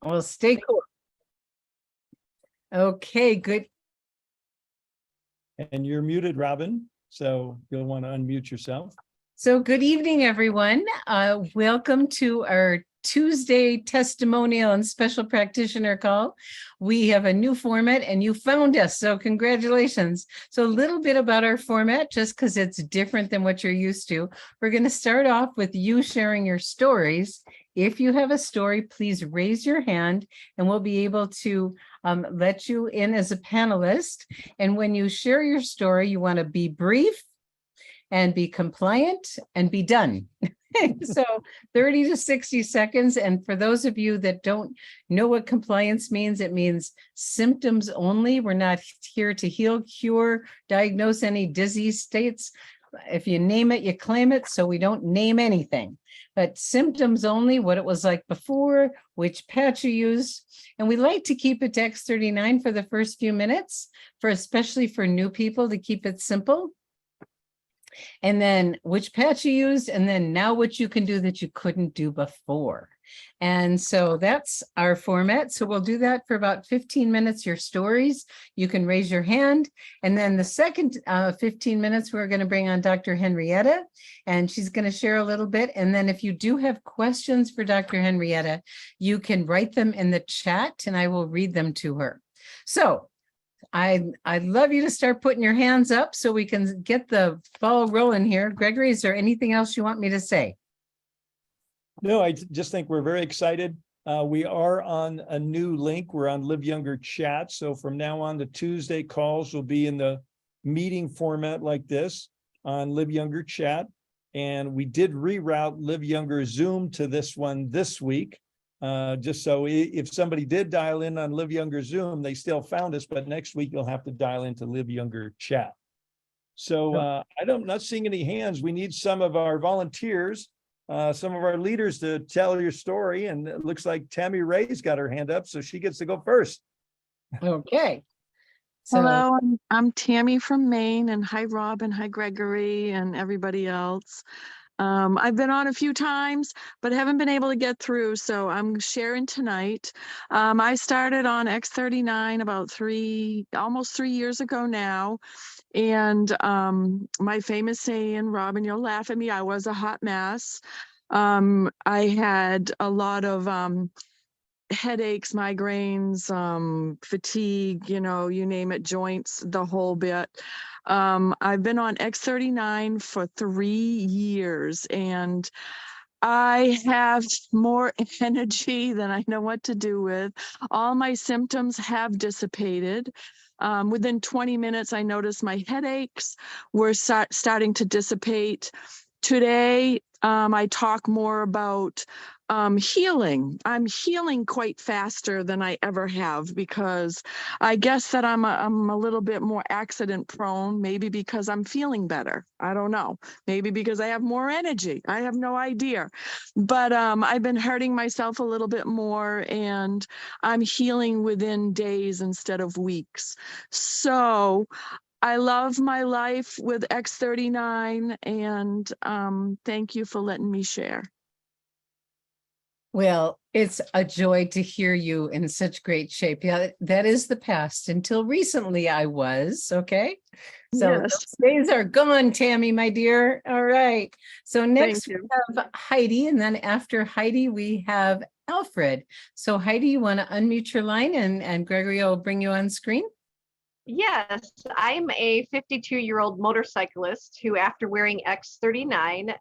Well, stay cool. Okay, good. And you're muted, Robin, so you'll want to unmute yourself. So good evening, everyone. Welcome to our Tuesday testimonial and special practitioner call. We have a new format and you found us, so congratulations. So a little bit about our format, just because it's different than what you're used to. We're going to start off with you sharing your stories. If you have a story, please raise your hand and we'll be able to let you in as a panelist. And when you share your story, you want to be brief and be compliant and be done. So 30 to 60 seconds. And for those of you that don't know what compliance means, it means symptoms only. We're not here to heal, cure, diagnose any disease states. If you name it, you claim it. So we don't name anything, but symptoms only, what it was like before, which patch you use. And we like to keep it to X39 for the first few minutes, especially for new people, to keep it simple. And then which patch you used, and then now what you can do that you couldn't do before. And so that's our format. So we'll do that for about 15 minutes, your stories. You can raise your hand. And then the second 15 minutes, we're going to bring on Dr. Henretta, and she's going to share a little bit. And then if you do have questions for Dr. Henretta, you can write them in the chat and I will read them to her. So I'd love you to start putting your hands up so we can get the ball rolling here. Gregory, is there anything else you want me to say? No, I just think we're very excited. We are on a new link. We're on Live Younger Chat. So from now on, the Tuesday calls will be in the meeting format like this on Live Younger Chat. And we did reroute Live Younger Zoom to this one this week. Just so if somebody did dial in on Live Younger Zoom, they still found us, but next week you'll have to dial into Live Younger Chat. So I'm not seeing any hands. We need some of our volunteers, some of our leaders to tell your story. And it looks like Tammy Ray's got her hand up, so she gets to go first. Okay. So, hello, I'm Tammy from Maine, and hi, Rob, and hi, Gregory, and everybody else. I've been on a few times, but haven't been able to get through, so I'm sharing tonight. I started on X39 about almost 3 years ago now, and my famous saying, Robin, you'll laugh at me, I was a hot mess. I had a lot of headaches, migraines, fatigue, you name it, joints, the whole bit. I've been on X39 for 3 years and I have more energy than I know what to do with. All my symptoms have dissipated. Within 20 minutes, I noticed my headaches were starting to dissipate. Today, I talk more about healing. I'm healing quite faster than I ever have because I guess that I'm a little bit more accident prone, maybe because I'm feeling better. I don't know. Maybe because I have more energy. I have no idea. But I've been hurting myself a little bit more and I'm healing within days instead of weeks. So I love my life with X39 and thank you for letting me share. well, it's a joy to hear you in such great shape. Yeah, that is the past. Until recently, I was, okay? So Yes. those days are gone, Tammy, my dear. All right. So next we you. have Heidi, and then after Heidi, we have Alfred. So Heidi, you want to unmute your line and Gregory will bring you on screen? Yes, I'm a 52-year-old motorcyclist who, after wearing X39,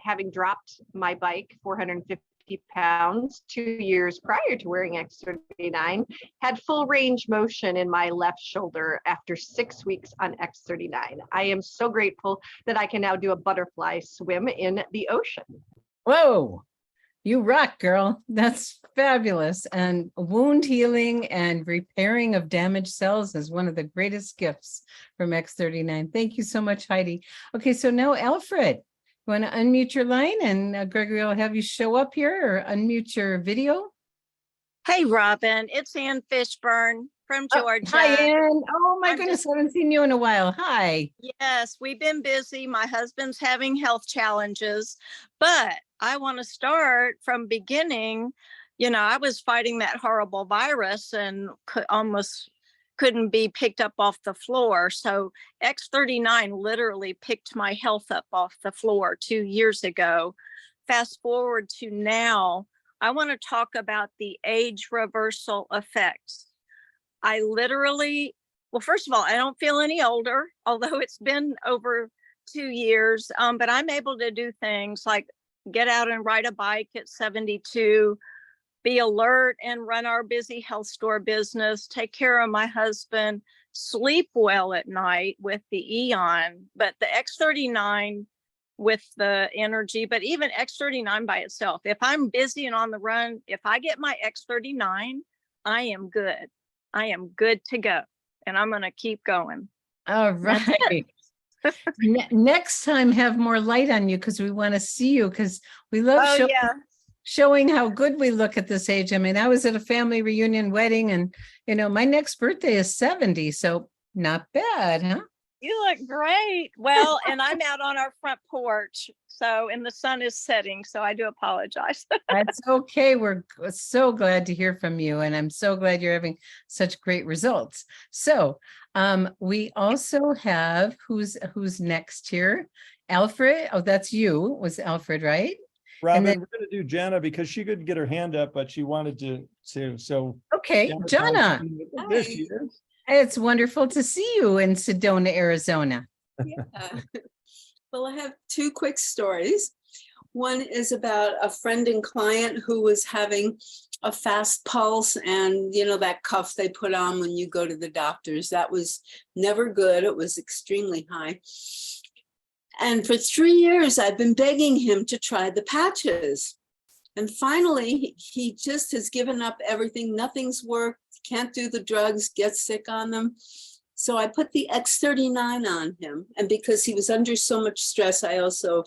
having dropped my bike 450 pounds 2 years prior to wearing X39, had full range motion in my left shoulder after 6 weeks on X39. I am so grateful that I can now do a butterfly swim in the ocean. Whoa, you rock, girl. That's fabulous. And wound healing and repairing of damaged cells is one of the greatest gifts from X39. Thank you so much, Heidi. Okay, so now Alfred, you want to unmute your line and Gregory will have you show up here or unmute your video. Hey, Robin, it's Ann Fishburne from Georgia. Hi, Ann. Oh my goodness, I haven't seen you in a while. Hi. Yes, we've been busy. My husband's having health challenges, but I want to start from beginning. I was fighting that horrible virus and almost couldn't be picked up off the floor. So X39 literally picked my health up off the floor 2 years ago. Fast forward to now, I want to talk about the age reversal effects. I literally, well, first of all, I don't feel any older, although it's been over 2 years, but I'm able to do things like get out and ride a bike at 72, be alert and run our busy health store business, take care of my husband, sleep well at night with the Eon, but the X39 with the energy, but even X39 by itself, if I'm busy and on the run, if I get my X39, I am good. I am good to go. And I'm going to keep going. All right. Next time, have more light on you because we want to see you because we love showing how good we look at this age. I mean, I was at a family reunion wedding and, my next birthday is 70. So not bad, huh? You look great. Well, and I'm out on our front porch. And the sun is setting. So I do apologize. That's okay. We're so glad to hear from you. And I'm so glad you're having such great results. So we also have who's next here. Alfred. Oh, that's you. Was Alfred, right? Robin, we're going to do Jana because she couldn't get her hand up, but she wanted to. So okay, Jana. There she is. It's wonderful to see you in Sedona, Arizona. Yeah. Well, I have two quick stories. One is about a friend and client who was having a fast pulse and, that cuff they put on when you go to the doctors. That was never good. It was extremely high. And for 3 years, I've been begging him to try the patches. And finally, he just has given up everything. Nothing's worked. Can't do the drugs, gets sick on them. So I put the X39 on him. And because he was under so much stress, I also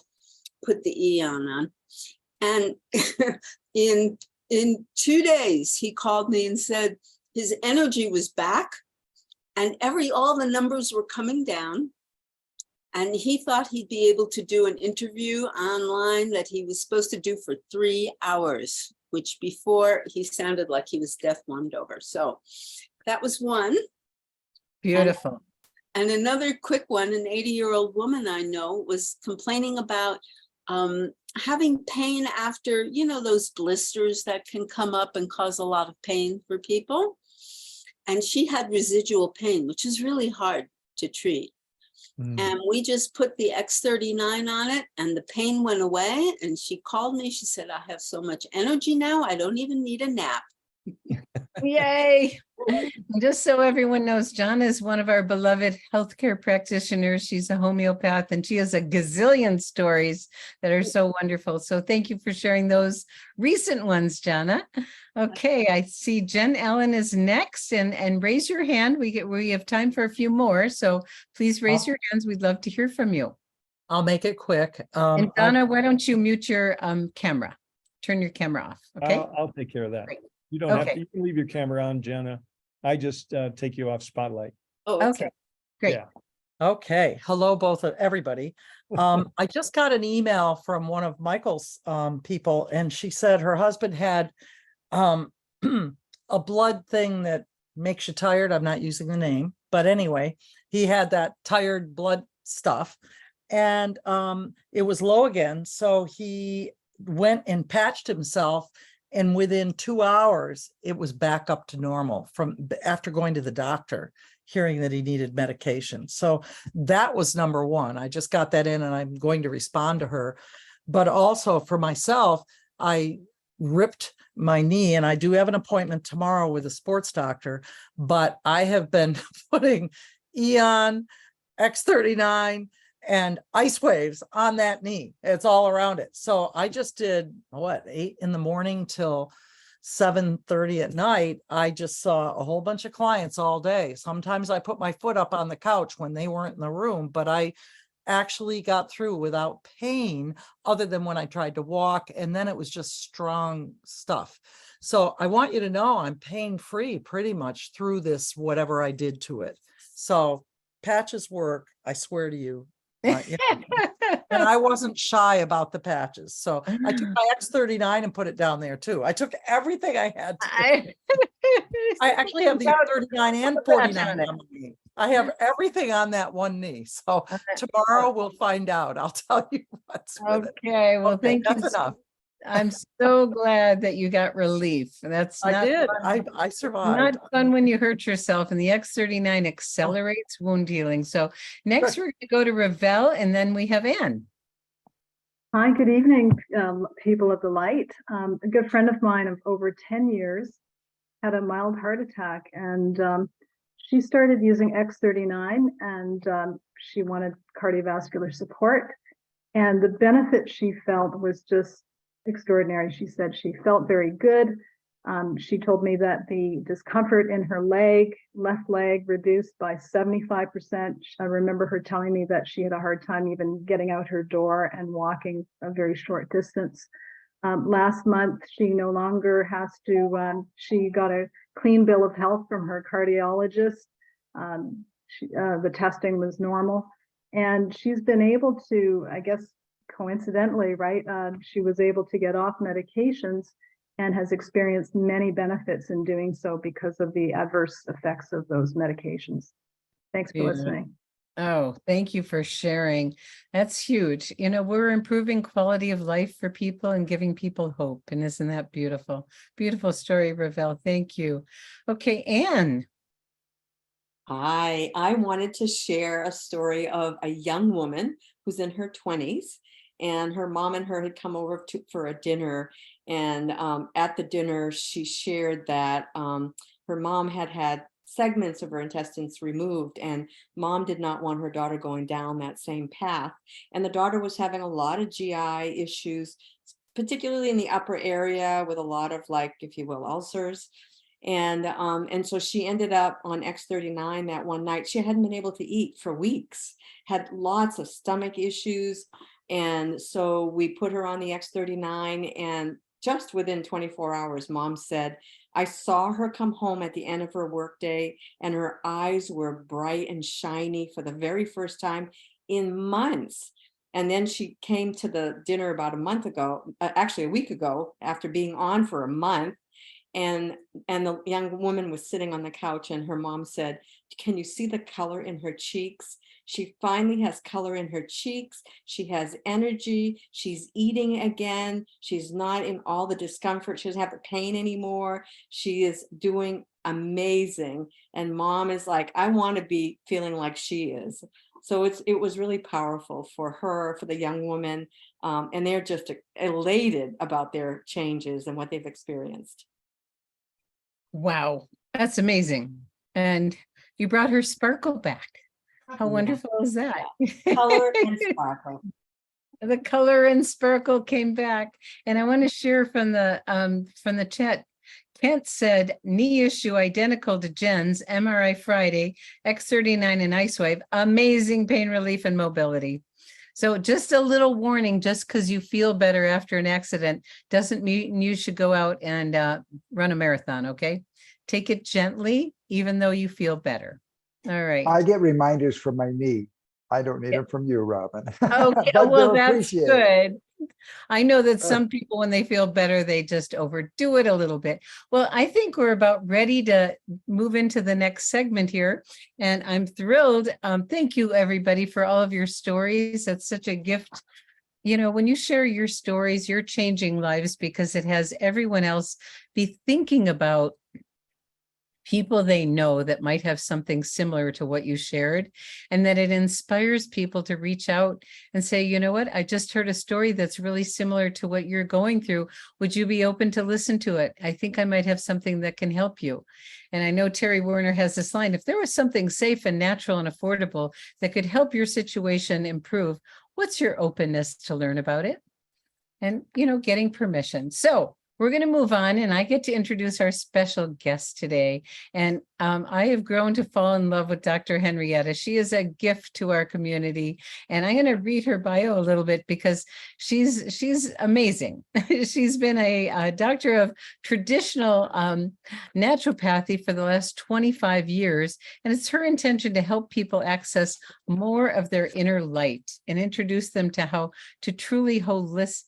put the Eon on. And in 2 days, he called me and said his energy was back and all the numbers were coming down. And he thought he'd be able to do an interview online that he was supposed to do for 3 hours, which before he sounded like he was deaf-mumbed over. So that was one. Beautiful. And another quick one, an 80-year-old woman I know was complaining about having pain after, those blisters that can come up and cause a lot of pain for people. And she had residual pain, which is really hard to treat. And we just put the X39 on it and the pain went away. And she called me. She said, I have so much energy now. I don't even need a nap. Yay. Just so everyone knows, Jana is one of our beloved healthcare practitioners. She's a homeopath and she has a gazillion stories that are so wonderful. So thank you for sharing those recent ones, Jana. Okay, I see Jen Allen is next and raise your hand. We have time for a few more. So please raise your hands. We'd love to hear from you. I'll make it quick. And Donna, why don't you mute your camera? Turn your camera off. Okay. I'll take care of that. Great. You don't have to, you can leave your camera on, Jenna. I just take you off spotlight. Oh, Okay. Great. Yeah. Okay. Hello, everybody. I just got an email from one of Michael's people, and she said her husband had a blood thing that makes you tired. I'm not using the name, but anyway, he had that tired blood stuff, and it was low again. So he went and patched himself. And within 2 hours, it was back up to normal after going to the doctor, hearing that he needed medication. So that was number one. I just got that in and I'm going to respond to her. But also for myself, I ripped my knee and I do have an appointment tomorrow with a sports doctor, but I have been putting Eon, X39, and ice waves on that knee. It's all around it. So I just did 8 in the morning till 7:30 at night. I just saw a whole bunch of clients all day. Sometimes I put my foot up on the couch when they weren't in the room, but I actually got through without pain other than when I tried to walk. And then it was just strong stuff. So I want you to know I'm pain-free pretty much through this, whatever I did to it. So patches work, I swear to you. And I wasn't shy about the patches. So I took my X39 and put it down there too. I took everything I had. I actually have the 39 and 49 on my knee. I have everything on that one knee. So tomorrow we'll find out. I'll tell you what's with it. Okay, well, Okay, thank you. that's enough. I'm so glad that you got relief. That's I not did. fun. I survived. Not fun when you hurt yourself, and the X39 accelerates wound healing. So next Good. we're going to go to Ravel, and then we have Anne. Hi, good evening, people of the light. A good friend of mine of over 10 years had a mild heart attack, and she started using X39, and she wanted cardiovascular support. And the benefit she felt was just extraordinary. She said she felt very good. She told me that the discomfort in her left leg, reduced by 75%. I remember her telling me that she had a hard time even getting out her door and walking a very short distance. Last month, she no longer has to, she got a clean bill of health from her cardiologist. The testing was normal. And she's been able to, I guess, coincidentally, right? She was able to get off medications and has experienced many benefits in doing so because of the adverse effects of those medications. Thanks for listening. Oh, thank you for sharing. That's huge. You know, we're improving quality of life for people and giving people hope. And isn't that beautiful? Beautiful story, Ravel. Thank you. Okay, Anne. Hi, I wanted to share a story of a young woman who's in her 20s, and her mom and her had come over for a dinner. And at the dinner, she shared that her mom had had segments of her intestines removed, and mom did not want her daughter going down that same path. And the daughter was having a lot of GI issues, particularly in the upper area with a lot of, like, if you will, ulcers. And so she ended up on X39 that one night. She hadn't been able to eat for weeks, had lots of stomach issues. And so we put her on the X39, and just within 24 hours, mom said, I saw her come home at the end of her workday, and her eyes were bright and shiny for the very first time in months. And then she came to the dinner about a month ago, actually a week ago, after being on for a month. And the young woman was sitting on the couch, and her mom said, can you see the color in her cheeks? She finally has color in her cheeks. She has energy. She's eating again. She's not in all the discomfort. She doesn't have the pain anymore. She is doing amazing. And mom is like, I want to be feeling like she is. So it was really powerful for her, for the young woman. And they're just elated about their changes and what they've experienced. Wow, that's amazing. And you brought her sparkle back. How wonderful is that? Color and sparkle. The color and sparkle came back. And I want to share from the chat. Kent said, knee issue identical to Jen's, MRI Friday, X39 and IceWave, amazing pain relief and mobility. So just a little warning, just because you feel better after an accident doesn't mean you should go out and run a marathon, okay? Take it gently, even though you feel better. All right. I get reminders from my knee. I don't need them from you, Robin. Okay, But well, they'll that's appreciate it. good. I know that some people, when they feel better, they just overdo it a little bit. Well, I think we're about ready to move into the next segment here, and I'm thrilled. Thank you, everybody, for all of your stories. That's such a gift. You know, when you share your stories, you're changing lives because it has everyone else be thinking about people they know that might have something similar to what you shared, and that it inspires people to reach out and say, you know what, I just heard a story that's really similar to what you're going through. Would you be open to listen to it? I think I might have something that can help you. And I know Terry Werner has this line, if there was something safe and natural and affordable that could help your situation improve, what's your openness to learn about it? And, you know, getting permission. So we're going to move on, and I get to introduce our special guest today. And I have grown to fall in love with Dr. Henretta. She is a gift to our community, and I'm going to read her bio a little bit because she's amazing. She's been a doctor of traditional naturopathy for the last 25 years, and it's her intention to help people access more of their inner light and introduce them to how truly holistic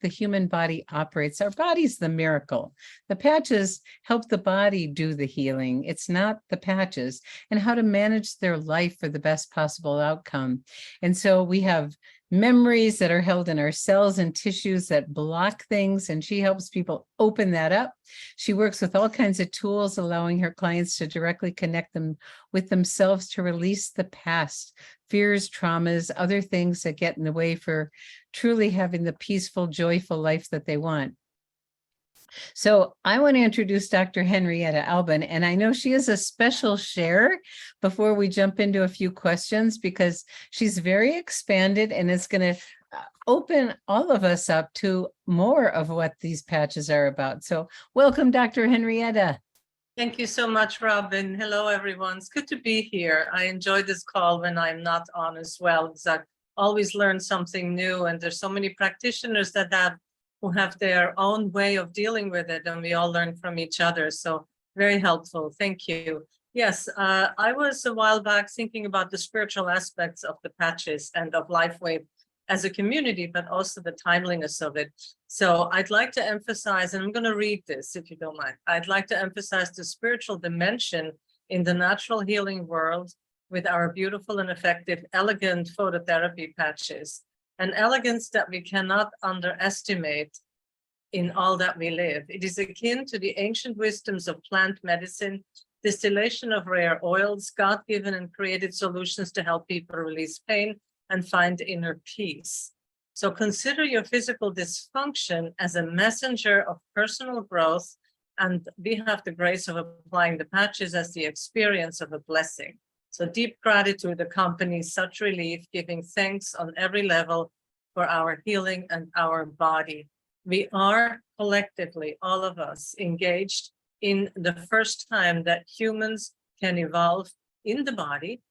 the human body operates. Our body's the miracle. The patches help the body do the healing. It's not the patches, and how to manage their life for the best possible outcome. And so we have memories that are held in our cells and tissues that block things, and she helps people open that up. She works with all kinds of tools, allowing her clients to directly connect them with themselves to release the past, fears, traumas, other things that get in the way for truly having the peaceful, joyful life that they want. So I want to introduce Dr. Henretta Albn, and I know she is a special share before we jump into a few questions, because she's very expanded and is going to open all of us up to more of what these patches are about. So welcome, Dr. Henretta. Thank you so much, Robin. Hello, everyone. It's good to be here. I enjoy this call when I'm not on as well, because I always learn something new, and there's so many practitioners who have their own way of dealing with it, and we all learn from each other. So very helpful. Thank you. Yes, I was a while back thinking about the spiritual aspects of the patches and of LifeWave as a community, but also the timeliness of it. So I'd like to emphasize, and I'm going to read this if you don't mind. I'd like to emphasize the spiritual dimension in the natural healing world with our beautiful and effective, elegant phototherapy patches. An elegance that we cannot underestimate in all that we live. It is akin to the ancient wisdoms of plant medicine, distillation of rare oils, God-given and created solutions to help people release pain and find inner peace. So consider your physical dysfunction as a messenger of personal growth, and we have the grace of applying the patches as the experience of a blessing. So deep gratitude accompanies such relief, giving thanks on every level for our healing and our body. We are collectively, all of us, engaged in the first time that humans can evolve in the body,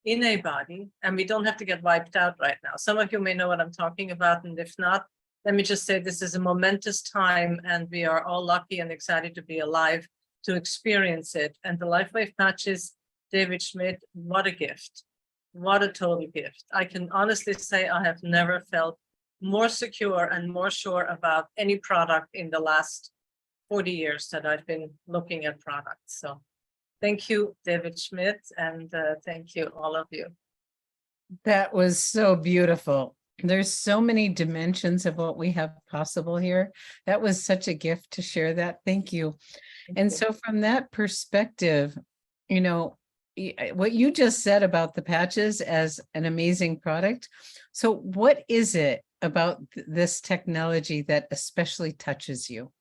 in a body, and we don't have to get wiped out right now. Some of you may know what I'm talking about, and if not, let me just say this is a momentous time, and we are all lucky and excited to be alive to experience it. And the LifeWave patches, David Schmidt, what a gift. What a total gift. I can honestly say I have never felt more secure and more sure about any product in the last 40 years that I've been looking at products. So thank you, David Schmidt, and thank you, all of you. That was so beautiful. There's so many dimensions of what we have possible here. That was such a gift to share that. Thank you. And so from that perspective, you know, what you just said about the patches as an amazing product. So what is it about this technology that especially touches you?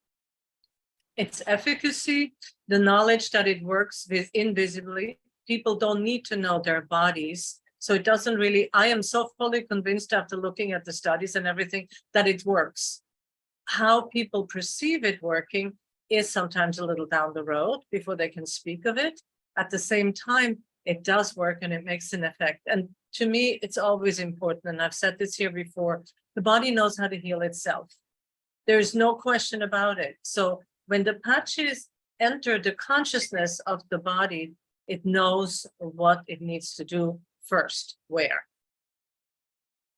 Its efficacy, the knowledge that it works with invisibly. People don't need to know their bodies. So it doesn't really, I am so fully convinced after looking at the studies and everything that it works. How people perceive it working is sometimes a little down the road before they can speak of it. At the same time, it does work and it makes an effect. And to me, it's always important, and I've said this here before, the body knows how to heal itself. There's no question about it. So when the patches enter the consciousness of the body, it knows what it needs to do first, where.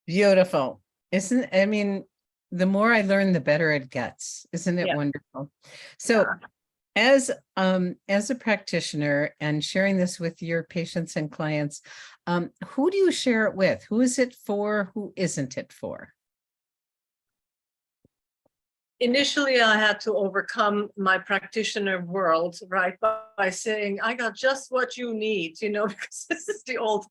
Beautiful. I mean, the more I learn, the better it gets. Isn't it wonderful? So as a practitioner and sharing this with your patients and clients, who do you share it with? Who is it for? Who isn't it for? Initially, I had to overcome my practitioner world, right, by saying, I got just what you need, you know, because this is the old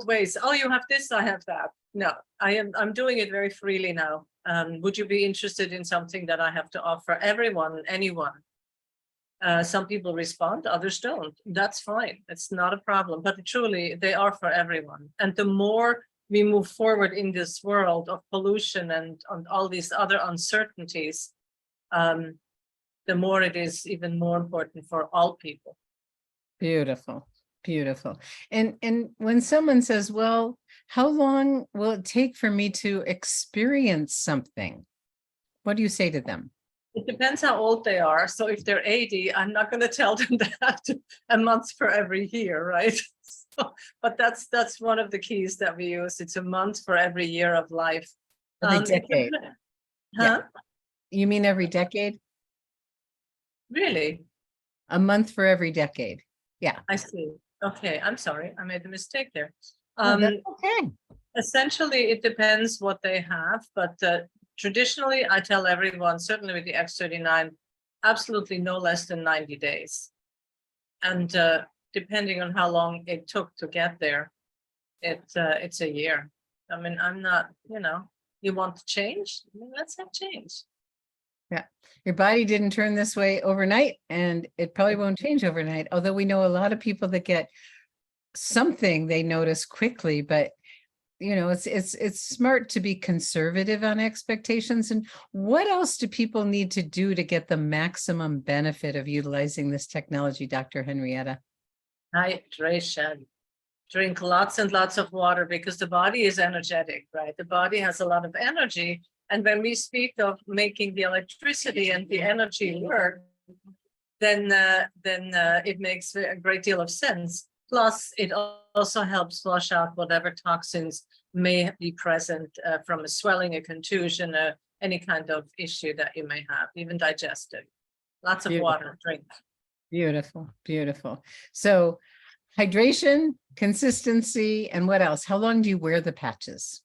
ways. Oh, you have this, I have that. No, I'm doing it very freely now. Would you be interested in something that I have to offer everyone, anyone? Some people respond, others don't. That's fine. It's not a problem. But truly, they are for everyone. And the more we move forward in this world of pollution and all these other uncertainties, the more it is even more important for all people. Beautiful, beautiful. And when someone says, well, how long will it take for me to experience something? What do you say to them? It depends how old they are. So if they're 80, I'm not going to tell them that a month for every year, right? So, but that's one of the keys that we use. It's a month for every year of life. Every decade. Huh? You mean every decade? Really? A month for every decade. Yeah. I see. Okay, I'm sorry. I made a mistake there. Oh, that's okay. Essentially, it depends what they have, but traditionally, I tell everyone, certainly with the X39, absolutely no less than 90 days. And depending on how long it took to get there, it's a year. I mean, I'm not, you want to change? Let's have change. Yeah. Your body didn't turn this way overnight, and it probably won't change overnight. Although we know a lot of people that get something they notice quickly, but it's smart to be conservative on expectations. And what else do people need to do to get the maximum benefit of utilizing this technology, Dr. Henretta? Hydration. Drink lots and lots of water, because the body is energetic, right? The body has a lot of energy. And when we speak of making the electricity and the energy work, then it makes a great deal of sense. Plus, it also helps flush out whatever toxins may be present from a swelling, a contusion, any kind of issue that you may have, even digestive. Lots of water, drink. Beautiful, beautiful. So hydration, consistency, and what else? How long do you wear the patches?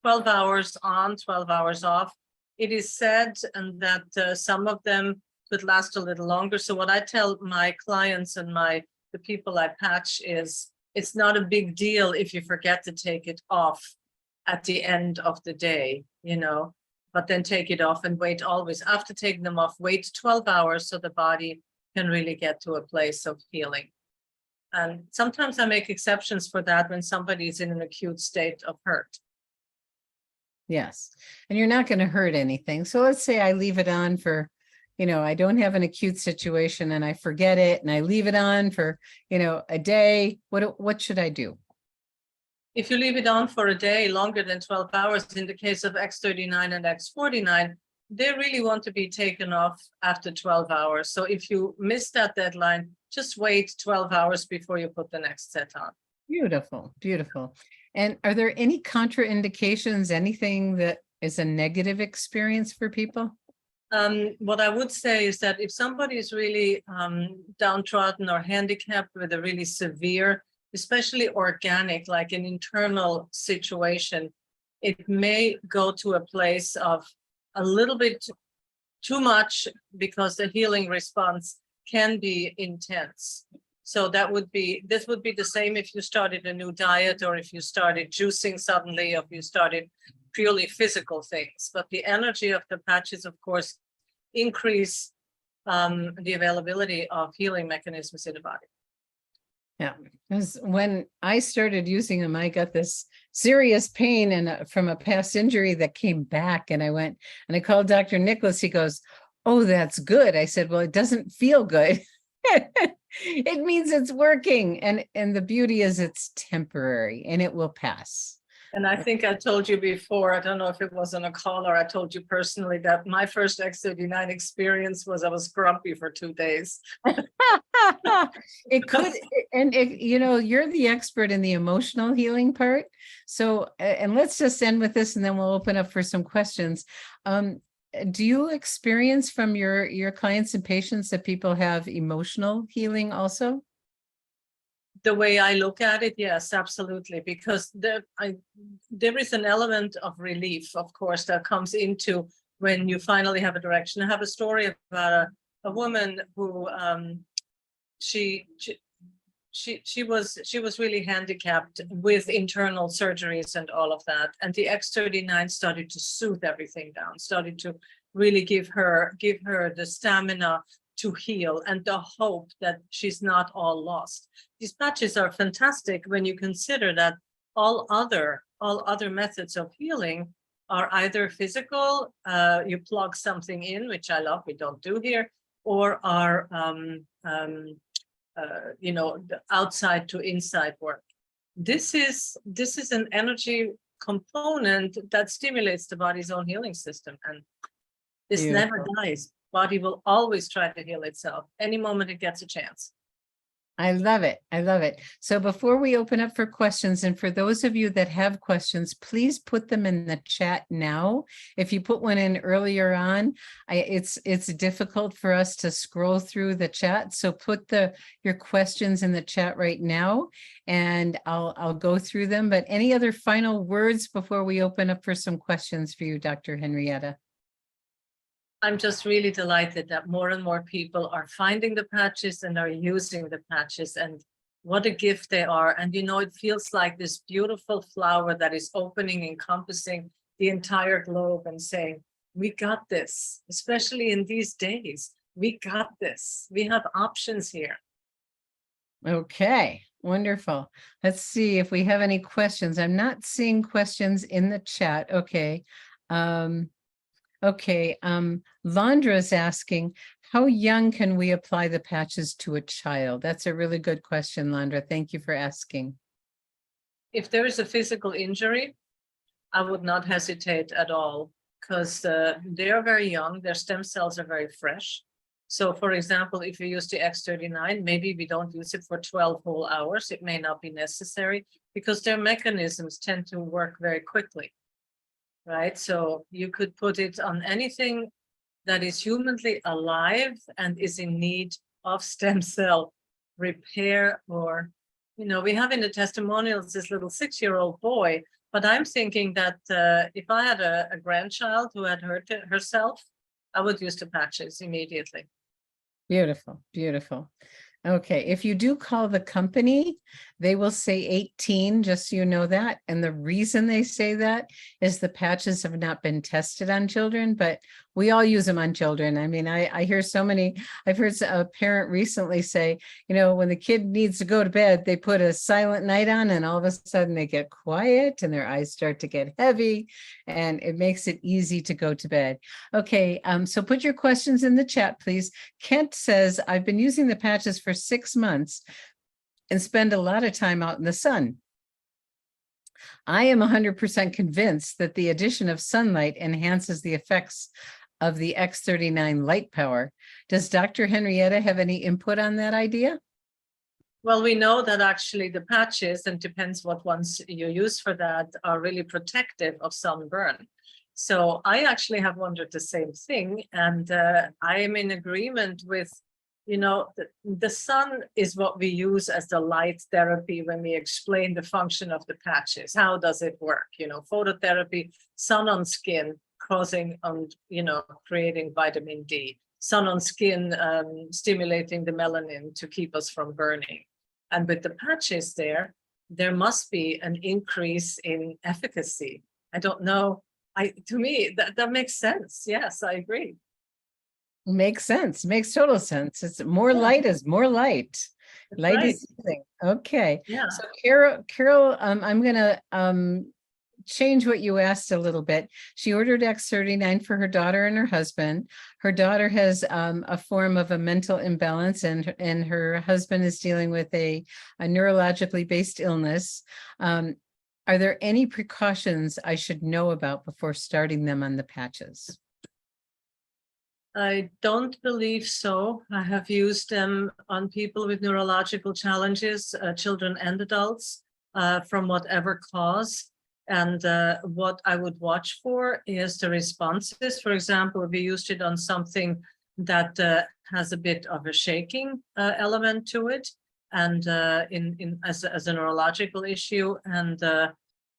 12 hours on, 12 hours off. It is said that some of them could last a little longer. So what I tell my clients and the people I patch is, it's not a big deal if you forget to take it off at the end of the day, but then take it off and wait always. After taking them off, wait 12 hours so the body can really get to a place of healing. And sometimes I make exceptions for that when somebody is in an acute state of hurt. Yes. And you're not going to hurt anything. So let's say I leave it on for, I don't have an acute situation and I forget it and I leave it on for, a day. What should I do? If you leave it on for a day longer than 12 hours, in the case of X39 and X49, they really want to be taken off after 12 hours. So if you miss that deadline, just wait 12 hours before you put the next set on. Beautiful, beautiful. And are there any contraindications, anything that is a negative experience for people? What I would say is that if somebody is really downtrodden or handicapped with a really severe, especially organic, like an internal situation, it may go to a place of a little bit too much, because the healing response can be intense. So this would be the same if you started a new diet, or if you started juicing suddenly, or if you started purely physical things. But the energy of the patches, of course, increase the availability of healing mechanisms in the body. Yeah, because when I started using them, I got this serious pain from a past injury that came back, and I went and I called Dr. Nicholas. He goes, "Oh, that's good." I said, "Well, it doesn't feel good." It means it's working, and the beauty is it's temporary and it will pass. And I think I told you before, I don't know if it was on a call or I told you personally, that my first X39 experience was I was grumpy for 2 days. It could, and you're the expert in the emotional healing part. So, and let's just end with this, and then we'll open up for some questions. Do you experience from your clients and patients that people have emotional healing also? The way I look at it, yes, absolutely. Because there is an element of relief, of course, that comes into when you finally have a direction. I have a story about a woman who she was really handicapped with internal surgeries and all of that. And the X39 started to soothe everything down, started to really give her the stamina to heal and the hope that she's not all lost. These patches are fantastic when you consider that all other all other methods of healing are either physical, you plug something in, which I love, we don't do here, or are, the outside to inside work. This is an energy component that stimulates the body's own healing system, and this never dies. Body will always try to heal itself any moment it gets a chance. I love it. I love it. So before we open up for questions, and for those of you that have questions, please put them in the chat now. If you put one in earlier on, it's difficult for us to scroll through the chat. So put your questions in the chat right now, and I'll go through them. But any other final words before we open up for some questions for you, Dr. Henrietta? I'm just really delighted that more and more people are finding the patches and are using the patches, and what a gift they are. And it feels like this beautiful flower that is opening, encompassing the entire globe and saying, we got this, especially in these days. We got this. We have options here. Okay, wonderful. Let's see if we have any questions. I'm not seeing questions in the chat. Okay. Landra is asking, how young can we apply the patches to a child? That's a really good question, Landra. Thank you for asking. If there is a physical injury, I would not hesitate at all, because they are very young. Their stem cells are very fresh. So for example, if you use the X39, maybe we don't use it for 12 whole hours. It may not be necessary because their mechanisms tend to work very quickly. Right, so you could put it on anything that is humanly alive and is in need of stem cell repair, or, we have in the testimonials this little 6-year-old boy, but I'm thinking that if I had a grandchild who had hurt herself, I would use the patches immediately. Beautiful, beautiful. Okay, if you do call the company, they will say 18, just so you know that. And the reason they say that is the patches have not been tested on children, but we all use them on children. I mean, I hear so many, I've heard a parent recently say, when the kid needs to go to bed, they put a silent night on and all of a sudden they get quiet and their eyes start to get heavy, and it makes it easy to go to bed. Okay, so put your questions in the chat, please. Kent says, I've been using the patches for 6 months and spend a lot of time out in the sun. I am 100% convinced that the addition of sunlight enhances the effects of the X39 light power. Does Dr. Henrietta have any input on that idea? Well, we know that actually the patches, and depends what ones you use for that, are really protective of sunburn. So I actually have wondered the same thing, and I am in agreement with, the sun is what we use as the light therapy when we explain the function of the patches. How does it work? Phototherapy, sun on skin causing, creating vitamin D, sun on skin stimulating the melanin to keep us from burning. And with the patches there must be an increase in efficacy. I don't know. To me, that makes sense. Yes, I agree. Makes sense. Makes total sense. It's more light is more light. That's Light right. is something. Okay. Yeah. So Carol, I'm gonna change what you asked a little bit. She ordered X39 for her daughter and her husband. Her daughter has a form of a mental imbalance, and her husband is dealing with a neurologically based illness. Are there any precautions I should know about before starting them on the patches? I don't believe so. I have used them on people with neurological challenges, children and adults, from whatever cause. And what I would watch for is the responses. For example, we used it on something that has a bit of a shaking element to it, and as a neurological issue, and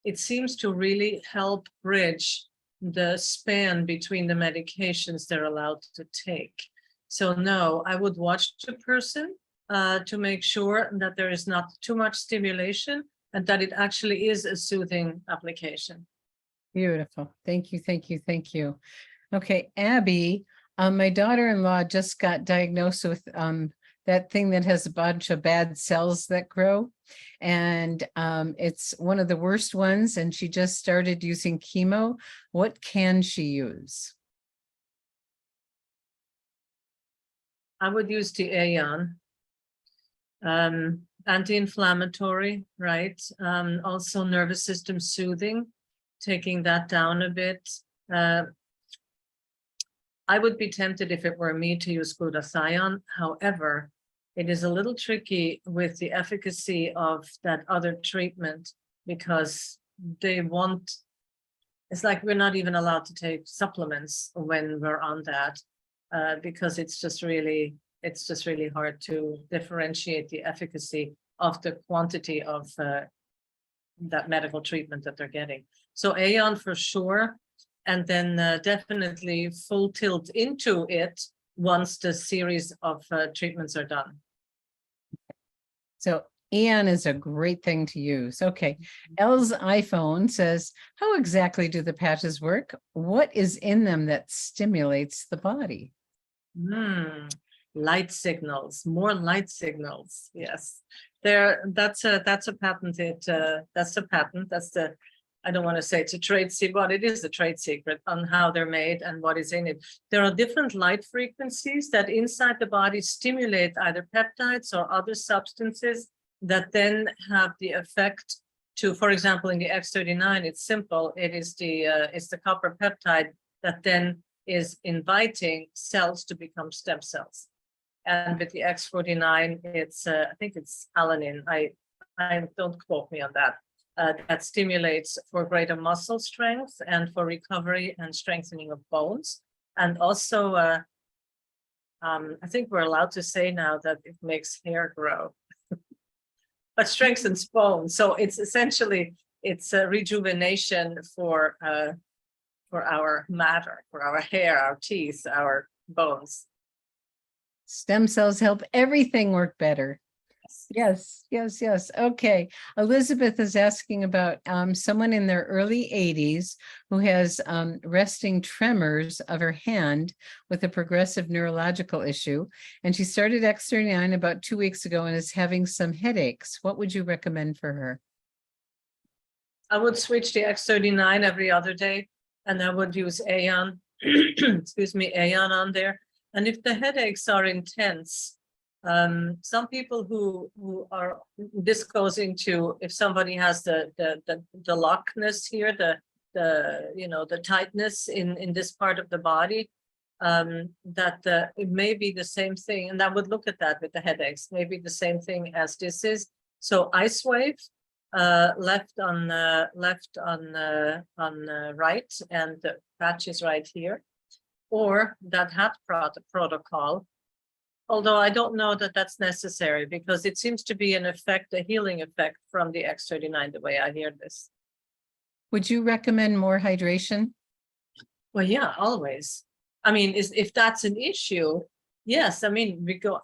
it seems to really help bridge the span between the medications they're allowed to take. So no, I would watch the person to make sure that there is not too much stimulation and that it actually is a soothing application. Beautiful. Thank you, thank you, thank you. Okay, Abby, my daughter-in-law just got diagnosed with that thing that has a bunch of bad cells that grow. And it's one of the worst ones. And she just started using chemo. What can she use? I would use the Aeon. Anti-inflammatory, right? Also nervous system soothing, taking that down a bit. I would be tempted if it were me to use glutathione. However, it is a little tricky with the efficacy of that other treatment because it's like we're not even allowed to take supplements when we're on that because it's just really hard to differentiate the efficacy of the quantity of that medical treatment that they're getting. So Aeon for sure, and then definitely full tilt into it once the series of treatments are done. So Aeon is a great thing to use. Okay. Elle's iPhone says, how exactly do the patches work? What is in them that stimulates the body? Light signals, more light signals. Yes, that's a patented, that's a patent. That's the, I don't want to say it's a trade secret, but it is a trade secret on how they're made and what is in it. There are different light frequencies that inside the body stimulate either peptides or other substances that then have the effect to, for example, in the X39, it's simple. It is it's the copper peptide that then is inviting cells to become stem cells. And with the X49, it's I think it's alanine. I don't quote me on that. That stimulates for greater muscle strength and for recovery and strengthening of bones. And also, I think we're allowed to say now that it makes hair grow, but strengthens bones. So it's essentially, it's a rejuvenation for our matter, for our hair, our teeth, our bones. Stem cells help everything work better. Yes, yes, yes. Okay. Elizabeth is asking about someone in their early 80s who has resting tremors of her hand with a progressive neurological issue. And she started X39 about 2 weeks ago and is having some headaches. What would you recommend for her? I would switch to X39 every other day, and I would use Aeon, excuse me, Aeon on there. And if the headaches are intense, some people who are, this goes into, if somebody has the lockness here, the tightness in this part of the body, that it may be the same thing, and I would look at that with the headaches, maybe the same thing as this is. So ice wave, left on right, and the patch is right here, or that HAT protocol. Although I don't know that that's necessary because it seems to be an effect, a healing effect from the X39, the way I hear this. Would you recommend more hydration? Well, yeah, always. I mean, if that's an issue, yes. I mean, we go,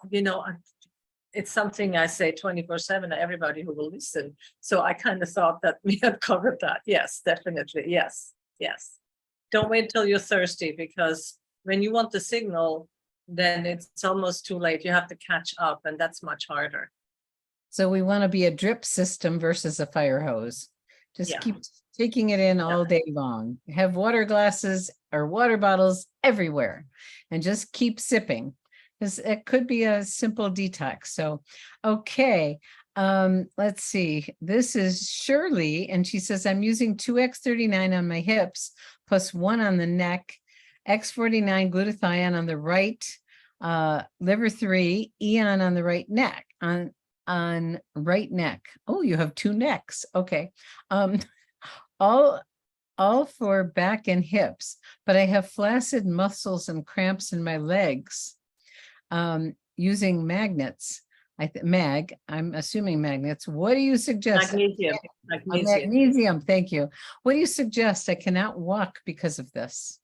it's something I say 24/7 to everybody who will listen. So I kind of thought that we had covered that. Yes, definitely. Yes, yes. Don't wait till you're thirsty, because when you want the signal, then it's almost too late. You have to catch up, and that's much harder. So we want to be a drip system versus a fire hose. Just keep taking it in all day long. Have water glasses or water bottles everywhere and just keep sipping, because it could be a simple detox. So, okay. Let's see. This is Shirley, and she says, I'm using 2X39 on my hips plus 1 on the neck, X49 glutathione on the right liver 3, Aeon on the right neck, on right neck. Oh, you have 2 necks. Okay. All for back and hips, but I have flaccid muscles and cramps in my legs. Using magnets. I'm assuming magnets. What do you suggest? Magnesium. Magnesium. Thank you. What do you suggest? I cannot walk because of this.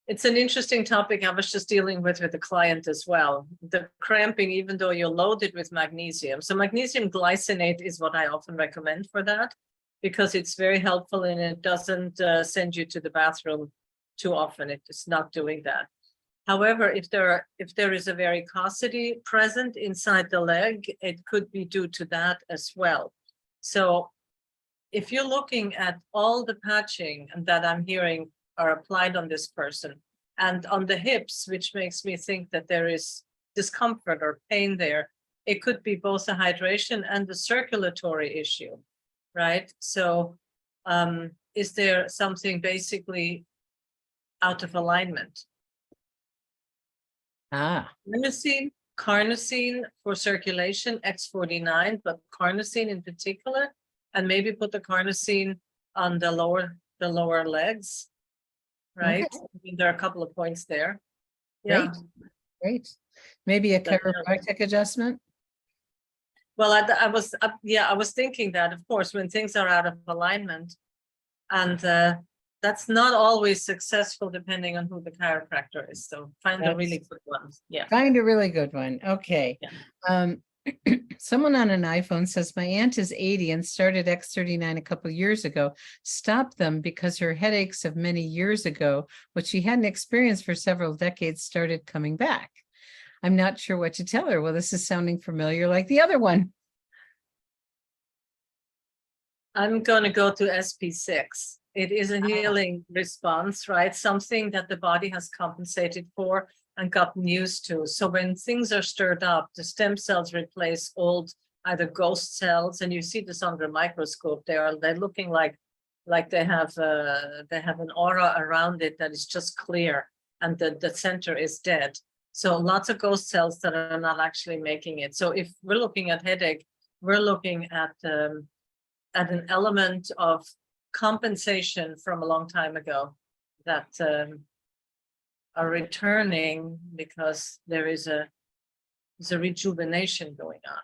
It's an interesting topic I was just dealing with a client as well. The cramping, even though you're loaded with magnesium. So magnesium glycinate is what I often recommend for that, because it's very helpful and it doesn't send you to the bathroom too often. It's not doing that. However, if there is a varicosity present inside the leg, it could be due to that as well. So if you're looking at all the patching that I'm hearing are applied on this person and on the hips, which makes me think that there is discomfort or pain there, it could be both a hydration and a circulatory issue, right? So is there something basically out of alignment? Carnosine for circulation, X49, but carnosine in particular, and maybe put the carnosine on the lower legs, right? Okay. I mean, there are a couple of points there. Yeah. Great. Maybe a That- chiropractic adjustment? Well, I was thinking that, of course, when things are out of alignment, and that's not always successful depending on who the chiropractor is. So find a really good one. Yeah. Find a really good one. Okay. Yeah. Someone on an iPhone says, my aunt is 80 and started X39 a couple years ago, stopped them because her headaches of many years ago, which she hadn't experienced for several decades, started coming back. I'm not sure what to tell her. Well, this is sounding familiar like the other one. I'm going to go to SP6. It is a healing response, right? Something that the body has compensated for and gotten used to. So when things are stirred up, the stem cells replace old either ghost cells, and you see this under a microscope. They're looking like they have an aura around it that is just clear, and the center is dead. So lots of ghost cells that are not actually making it. So if we're looking at headache, we're looking at an element of compensation from a long time ago that are returning because there is a rejuvenation going on.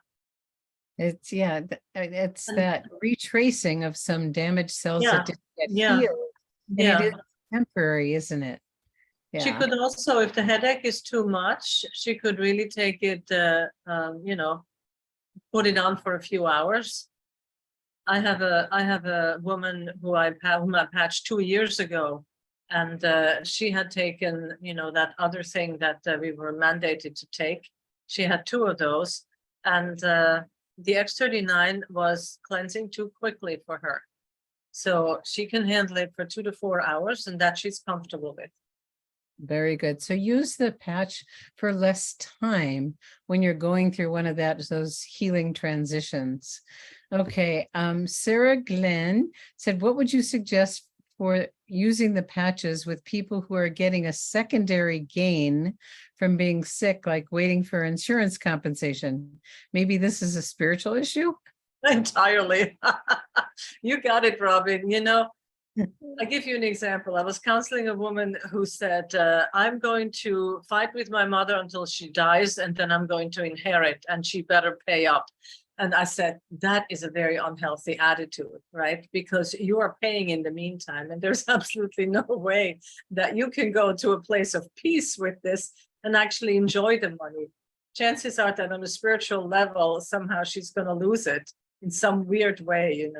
It's it's that retracing of some damaged cells that didn't get healed. And it is temporary, isn't it? She could also, if the headache is too much, she could really take it, put it on for a few hours. I have a woman whom I patched 2 years ago, and she had taken, that other thing that we were mandated to take. She had 2 of those, and the X39 was cleansing too quickly for her. So she can handle it for 2 to 4 hours, and that she's comfortable with. Very good. So use the patch for less time when you're going through one of those healing transitions. Okay. Sarah Glenn said, what would you suggest for using the patches with people who are getting a secondary gain from being sick, like waiting for insurance compensation? Maybe this is a spiritual issue? Entirely. You got it, Robin. I give you an example. I was counseling a woman who said, I'm going to fight with my mother until she dies, and then I'm going to inherit, and she better pay up. And I said, that is a very unhealthy attitude, right? Because you are paying in the meantime, and there's absolutely no way that you can go to a place of peace with this and actually enjoy the money. Chances are that on a spiritual level, somehow she's going to lose it in some weird way,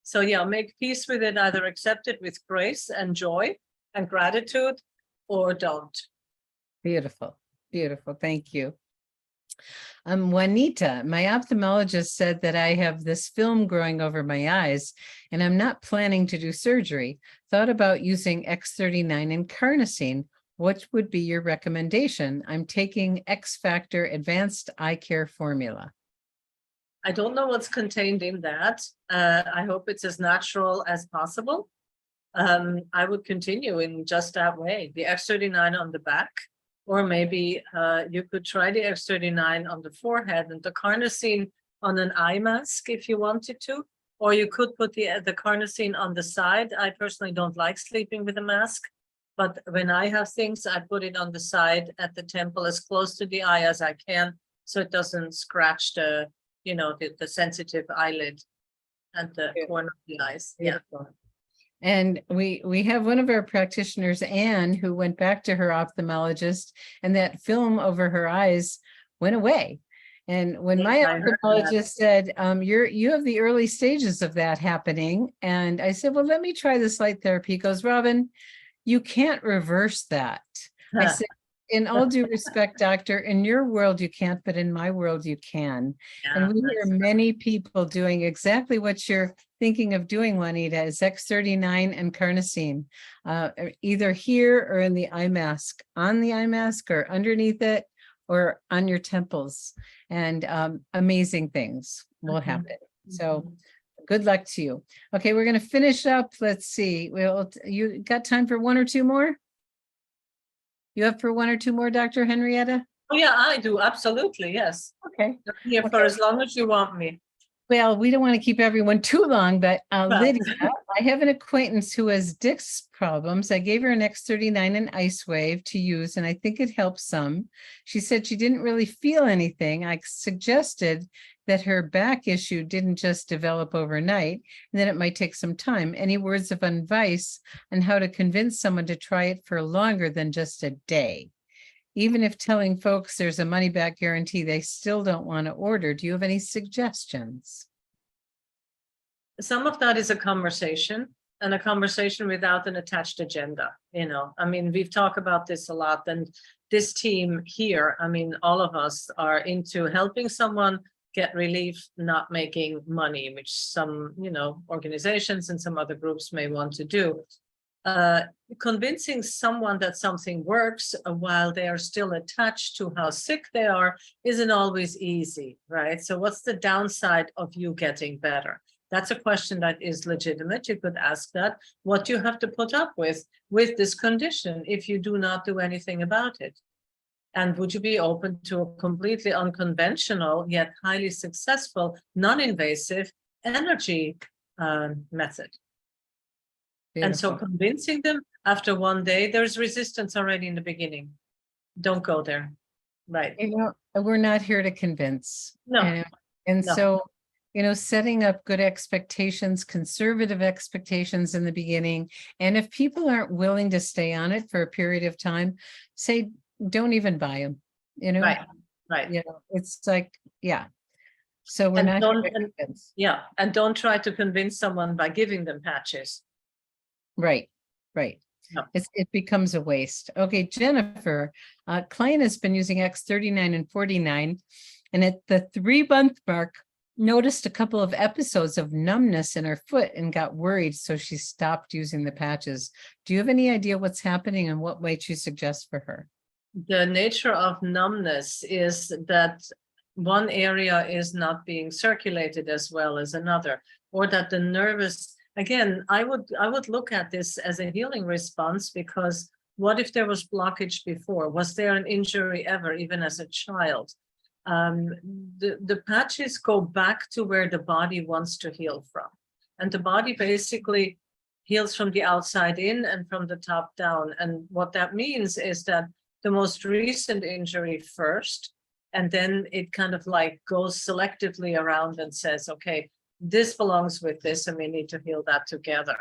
So yeah, make peace with it, either accept it with grace and joy and gratitude, or don't. Beautiful. Beautiful. Thank you. Juanita, my ophthalmologist said that I have this film growing over my eyes and I'm not planning to do surgery. Thought about using X39 and carnosine. What would be your recommendation? I'm taking X Factor Advanced Eye Care Formula. I don't know what's contained in that. I hope it's as natural as possible. I would continue in just that way. The X39 on the back, or maybe you could try the X39 on the forehead and the carnosine on an eye mask if you wanted to, or you could put the carnosine on the side. I personally don't like sleeping with a mask, but when I have things, I put it on the side at the temple as close to the eye as I can, so it doesn't scratch the sensitive eyelid and the corner of the eyes. Beautiful. And we have one of our practitioners, Anne, who went back to her ophthalmologist, and that film over her eyes went away. And when my ophthalmologist said, you have the early stages of that happening. And I said, well, let me try this light therapy. He goes, Robin, you can't reverse that. I said, in all due respect, doctor, in your world you can't, but in my world you can. Yeah, And we that's hear right. many people doing exactly what you're thinking of doing, Juanita, is X39 and carnosine, either here or in the eye mask, on the eye mask or underneath it or on your temples. And amazing things will Mhm. happen. So good luck to you. Okay, we're going to finish up. Let's see. Well, you got time for one or two more? You up for one or two more, Dr. Henrietta? Oh, yeah, I do. Absolutely. Yes. Okay. I'm here for Okay. as long as you want me. Well, we don't want to keep everyone too long, but Well. Lydia, I have an acquaintance who has disc problems. I gave her an X39 and Ice Wave to use, and I think it helps some. She said she didn't really feel anything. I suggested that her back issue didn't just develop overnight, and that it might take some time. Any words of advice on how to convince someone to try it for longer than just a day? Even if telling folks there's a money back guarantee, they still don't want to order. Do you have any suggestions? Some of that is a conversation, and a conversation without an attached agenda. I mean, we've talked about this a lot, and this team here, I mean, all of us are into helping someone get relief, not making money, which some, organizations and some other groups may want to do. Convincing someone that something works while they are still attached to how sick they are isn't always easy, right? So what's the downside of you getting better? That's a question that is legitimate. You could ask that. What do you have to put up with this condition if you do not do anything about it? And would you be open to a completely unconventional yet highly successful, non-invasive energy method? And so convincing them after one day, there's resistance already in the beginning. Don't go there. Right. We're not here to convince. No. And No. so, setting up good expectations, conservative expectations in the beginning. And if people aren't willing to stay on it for a period of time, say, don't even buy them, Right. It's like, yeah. So we're And not don't- here to convince. Yeah. And don't try to convince someone by giving them patches. Right. No. It becomes a waste. Okay, Jennifer, client has been using X39 and 49, and at the 3-month mark, noticed a couple of episodes of numbness in her foot and got worried, so she stopped using the patches. Do you have any idea what's happening and what might you suggest for her? The nature of numbness is that one area is not being circulated as well as another, or that the nervous. Again, I would look at this as a healing response, because what if there was blockage before? Was there an injury ever, even as a child? The patches go back to where the body wants to heal from. And the body basically heals from the outside in and from the top down. And what that means is that the most recent injury first, and then it kind of like goes selectively around and says, okay, this belongs with this, and we need to heal that together.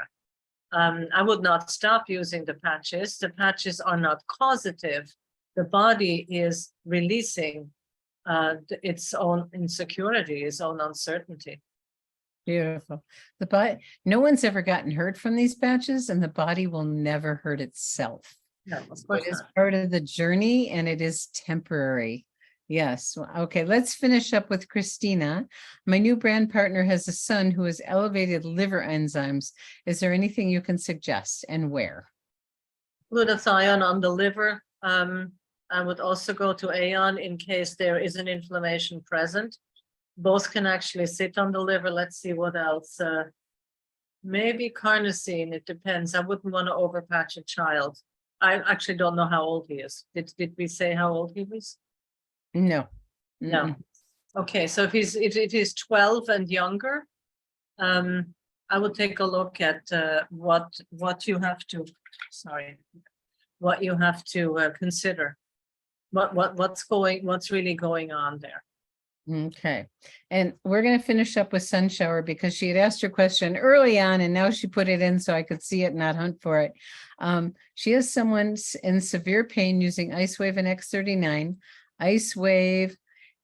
I would not stop using the patches. The patches are not causative. The body is releasing its own insecurity, its own uncertainty. Beautiful. No one's ever gotten hurt from these patches, and the body will never hurt itself. No, of course It is not. part of the journey, and it is temporary. Yes. Okay, let's finish up with Christina. My new brand partner has a son who has elevated liver enzymes. Is there anything you can suggest, and where? Glutathione on the liver. I would also go to AON in case there is an inflammation present. Both can actually sit on the liver. Let's see what else. Maybe carnosine. It depends. I wouldn't want to overpatch a child. I actually don't know how old he is. Did we say how old he was? No. No. Mm-mm. Okay, so if he's 12 and younger, I would take a look at what you have to consider. What's really going on there. Okay. And we're going to finish up with sun shower, because she had asked her question early on and now she put it in so I could see it and not hunt for it. She has someone in severe pain using Ice Wave and X39, Ice Wave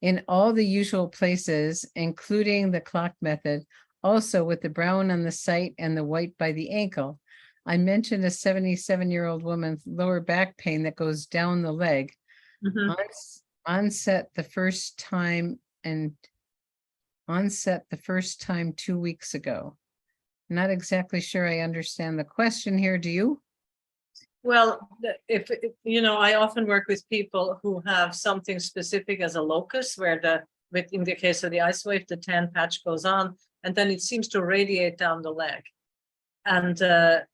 in all the usual places, including the clock method, also with the brown on the site and the white by the ankle. I mentioned a 77-year-old woman's lower back pain that goes down the leg. Mhm. Onset the first time 2 weeks ago. Not exactly sure I understand the question here. Do you? Well, I often work with people who have something specific as a locus where in the case of the ice wave, the tan patch goes on and then it seems to radiate down the leg. And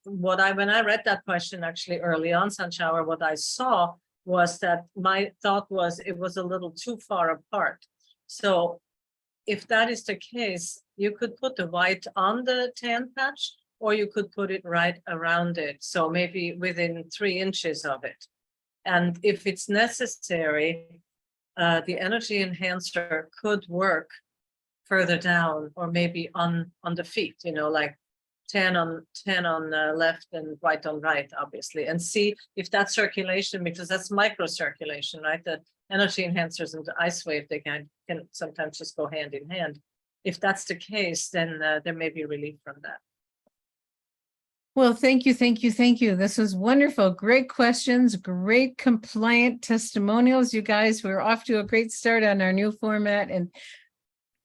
when I read that question actually early on, Sunshine, what I saw was that my thought was it was a little too far apart. So if that is the case, you could put the white on the tan patch, or you could put it right around it. So maybe within 3 inches of it. And if it's necessary, the energy enhancer could work further down, or maybe on the feet, like 10 on left and white on right, obviously, and see if that circulation, because that's microcirculation, right? The energy enhancers and the ice wave, they can sometimes just go hand in hand. If that's the case, then there may be relief from that. Well, thank you, thank you, thank you. This was wonderful. Great questions, great compliant testimonials. You guys, we're off to a great start on our new format. And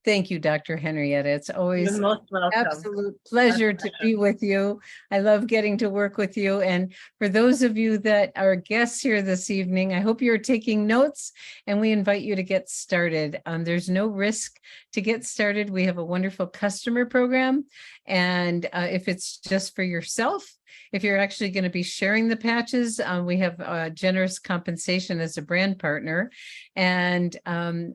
thank you, Dr. Henrietta. It's always You're most welcome. absolute pleasure to be with you. I love getting to work with you. And for those of you that are guests here this evening, I hope you're taking notes, and we invite you to get started. There's no risk to get started. We have a wonderful customer program. And if it's just for yourself, if you're actually going to be sharing the patches, we have generous compensation as a brand partner, and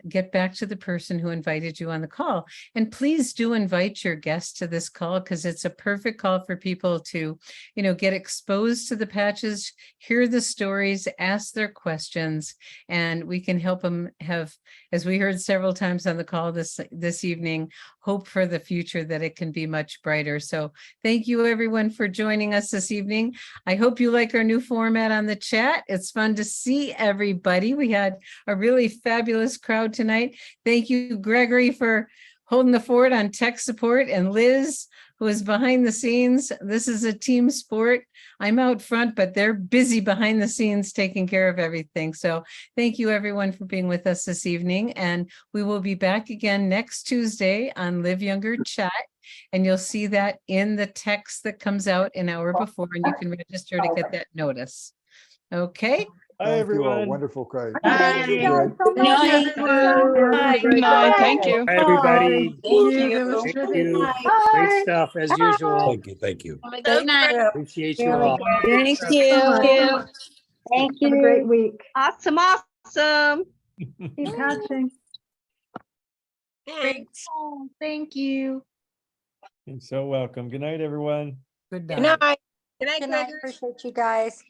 get back to the person who invited you on the call. And please do invite your guests to this call, because it's a perfect call for people to, get exposed to the patches, hear the stories, ask their questions, and we can help them have, as we heard several times on the call this evening, hope for the future, that it can be much brighter. So thank you everyone for joining us this evening. I hope you like our new format on the chat. It's fun to see everybody. We had a really fabulous crowd tonight. Thank you, Gregory, for holding the fort on tech support, and Liz, who is behind the scenes. This is a team sport. I'm out front, but they're busy behind the scenes taking care of everything. So thank you everyone for being with us this evening. And we will be back again next Tuesday on Live Younger Chat. And you'll see that in the text that comes out an hour before, and you can register to get that notice. Okay. Hi, Thank you all. everyone. Wonderful, Craig. Thank you guys so much. Night. Have a great Night. day. Thank you. Hi, everybody. Thank you. That was Thank terrific. you. Bye. Great stuff as usual. Thank you. Thank you. Good night. Appreciate you all. Thank Thank you. Thank Have a great week. Awesome, awesome. Keep patching. Thanks. Thank you. You're so welcome. Good night, everyone. Good Good night. night. Good night, Good night. Gregory. Appreciate you guys.